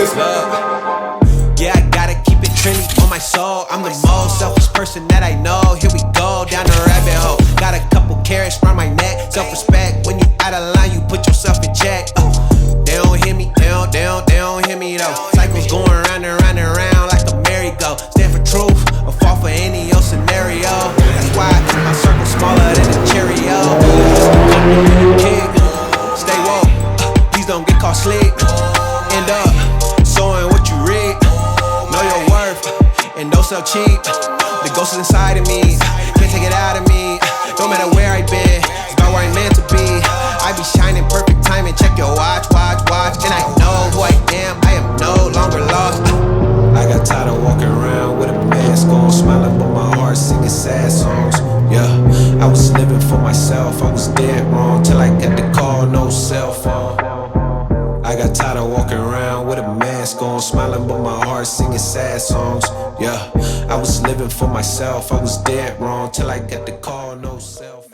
is love. Yeah, I gotta keep it trendy on my soul. I'm the most selfish person that I know. Here we go, down the rabbit hole. Got a couple carrots round my neck. Self-respect, when you out of line, you put yourself in check. They don't hear me, they don't hear me though. Cycles going round and round and round like a merry-go. Stand for truth, or fall for any old scenario. That's why I keep my circle smaller than a Cheerio. Just a couple little kid, stay woke, please don't get caught slick. End up sowing what you reap. Know your worth, and don't sell cheap. The ghost is inside of me, can't take it out of me. No matter where I've been, it's about where I'm meant to be. I be shining perfect timing, check your watch. And I know who I am, I am no longer lost. I got tired of walking around with a mask on, smiling but my heart singing sad songs. Yeah, I was living for myself, I was dead wrong till I got the call, no cell phone. I got tired of walking around with a mask on, smiling but my heart singing sad songs. Yeah, I was living for myself, I was dead wrong till I got the call, no cell phone.